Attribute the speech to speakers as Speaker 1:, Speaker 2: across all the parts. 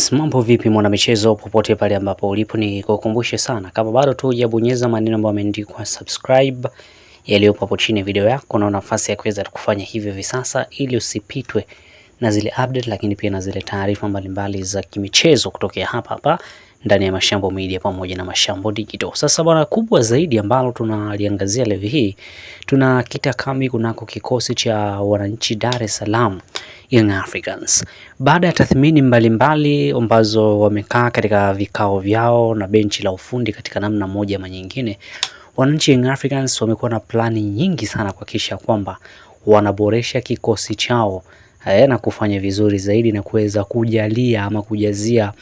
Speaker 1: Yes, mambo vipi mwana michezo popote pale ambapo ulipo, ni kukumbushe sana kama bado tu hujabonyeza maneno ambayo yameandikwa subscribe yaliyopo hapo chini ya video yako, na nafasi ya kuweza kufanya hivyo hivi sasa ili usipitwe na zile update, lakini pia na zile taarifa mbalimbali za kimichezo kutokea hapa ndani ya Mashambo Media pamoja na Mashambo Digital. Sasa bwana, kubwa zaidi ambalo tunaliangazia leo hii, tunakita kambi kunako kikosi cha wananchi Dar es Salaam Young Africans. Baada ya tathmini mbalimbali ambazo wamekaa katika vikao vyao na benchi la ufundi katika namna moja ama nyingine, wananchi Young Africans wamekuwa na plani nyingi sana kuhakikisha kwamba wanaboresha kikosi chao na kufanya vizuri zaidi na kuweza kujalia ama kujazia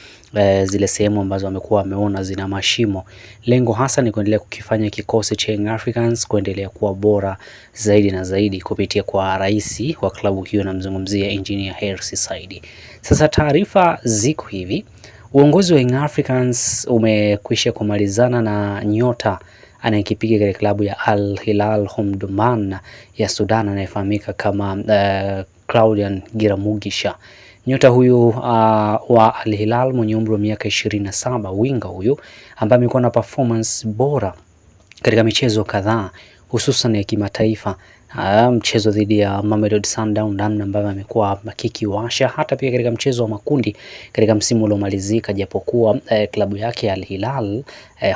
Speaker 1: zile sehemu ambazo wamekuwa wameona zina mashimo. Lengo hasa ni kuendelea kukifanya kikosi cha Young Africans kuendelea kuwa bora zaidi na zaidi kupitia kwa rais wa klabu hiyo, namzungumzia Engineer Hersi Said. Sasa taarifa ziko hivi, uongozi wa Young Africans umekwisha kumalizana na nyota anayekipiga katika klabu ya Al Hilal Omdurman ya Sudan anayefahamika kama Claudian Giramugisha. Nyota huyu wa Al Hilal mwenye umri wa miaka 27, winga huyu ambaye amekuwa na performance bora katika michezo kadhaa hususan ya kimataifa. Mchezo dhidi ya Mamelodi Sundowns, namna ambavyo amekuwa makiki washa, hata pia katika mchezo wa makundi katika msimu uliomalizika, japokuwa klabu yake Al Hilal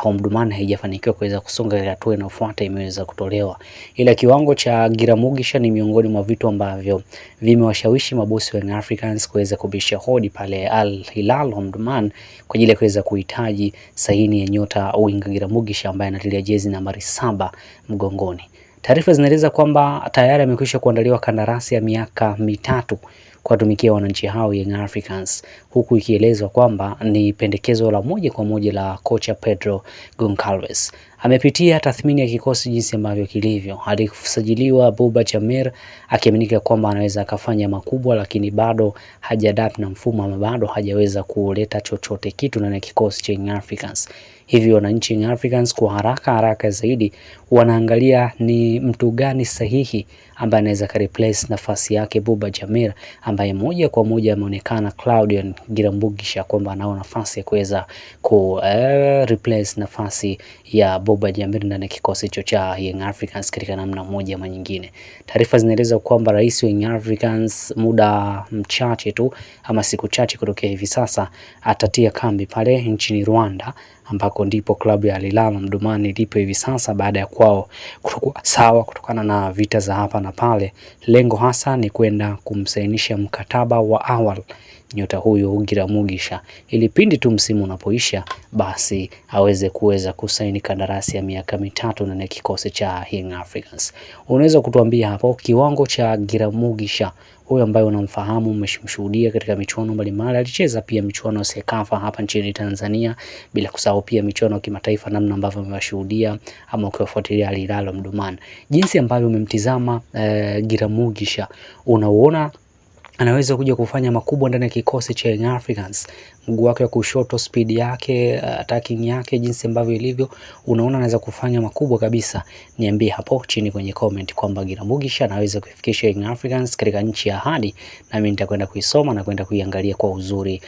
Speaker 1: Omdurman haijafanikiwa kuweza kusonga katika hatua inayofuata, imeweza kutolewa. Ila kiwango cha Giramugisha ni miongoni mwa vitu ambavyo vimewashawishi mabosi wa Young Africans kuweza kubisha hodi pale Al Hilal Omdurman kwa ajili ya kuweza kuhitaji saini ya nyota winga Giramugisha ambaye anatilia jezi nambari 7 mgongoni. Taarifa zinaeleza kwamba tayari amekwisha kuandaliwa kandarasi ya miaka 3 kuwatumikia wananchi hao Young Africans, huku ikielezwa kwamba ni pendekezo la moja kwa moja la kocha Pedro Goncalves. Amepitia tathmini ya kikosi jinsi ambavyo kilivyo hadi kusajiliwa Buba Jamer, akiaminika kwamba anaweza akafanya makubwa, lakini bado hajadapt na mfumo ama bado hajaweza kuleta chochote kitu ndani ya kikosi cha Young Africans. Hivyo wananchi Young Africans kwa haraka zaidi wanaangalia ni mtu gani sahihi ambaye anaweza ka replace nafasi yake Buba Jamer, ambaye moja kwa moja ameonekana Claudian Giramugisha kwamba anao nafasi ya kuweza ku replace nafasi ya Buba Jamer ndani ya kikosi cha Young Africans katika namna moja ama nyingine. Taarifa zinaeleza kwamba rais wa Young Africans muda mchache tu ama siku chache kutokea hivi sasa atatia kambi pale nchini Rwanda, ambako ndipo klabu ya Al Hilal Omdurman ilipo hivi sasa baada ya kwao kutokuwa sawa kutokana na vita za hapa na pale. Lengo hasa ni kwenda kumsainisha mkataba wa awali nyota huyo Giramugisha, ili pindi tu msimu unapoisha basi aweze kuweza kusaini kandarasi ya miaka 3 na kikosi cha Young Africans. Unaweza kutuambia hapo kiwango cha Giramugisha huyo ambaye unamfahamu, umeshuhudia katika michuano mbalimbali, alicheza pia michuano ya Sekafa hapa nchini Tanzania, bila kusahau pia michuano ya kimataifa, namna ambavyo umewashuhudia ama ukiwafuatilia Al Hilal Omdurman, jinsi ambavyo umemtizama Giramugisha, unaona anaweza kuja kufanya makubwa ndani ya kikosi cha Young Africans? Mguu wake wa kushoto, speed yake, attacking yake, jinsi ambavyo ilivyo, unaona anaweza kufanya makubwa kabisa? Niambie hapo chini kwenye comment kwamba Giramugisha anaweza kufikisha Young Africans katika nchi ya ahadi, na mimi nitakwenda kuisoma na kwenda kuiangalia kwa uzuri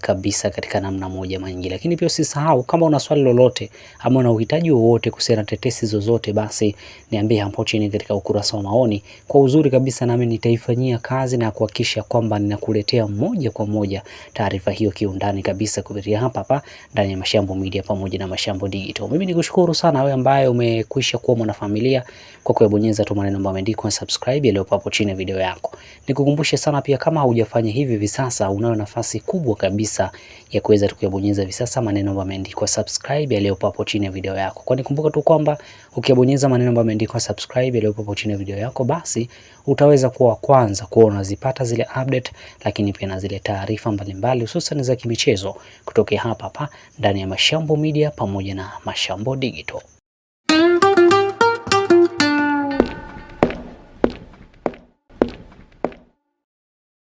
Speaker 1: kabisa katika namna moja ama nyingine. Lakini pia usisahau, kama una swali lolote ama una uhitaji wowote kuhusiana na tetesi zozote, basi niambie hapo chini katika ukurasa wa maoni kwa uzuri kabisa, nami nitaifanyia kazi na kuhakikisha kwamba ninakuletea moja kwa moja taarifa hiyo kiundani kabisa kupitia hapa ndani ya Mashambo Media pamoja na Mashambo Digital. Mimi nikushukuru sana wewe ambaye umekwisha kuwa mwanafamilia kwa kubonyeza tu maneno ambayo yameandikwa subscribe yaliyopo hapo chini ya video yako. Nikukumbushe sana pia, kama hujafanya hivi hivi sasa, unayo nafasi kubwa kabisa ya kuweza tukubonyeza hivi sasa maneno ambayo yameandikwa subscribe yaliyopo hapo chini ya video yako. Kwani kumbuka tu kwamba ukibonyeza maneno ambayo yameandikwa subscribe yaliyopo hapo chini ya video yako, basi utaweza kuwa kwanza kuona zipata zile update, lakini pia na zile taarifa mbalimbali hususan za kimichezo kutoka hapa ndani ya Mashambo Media pamoja na Mashambo Digital.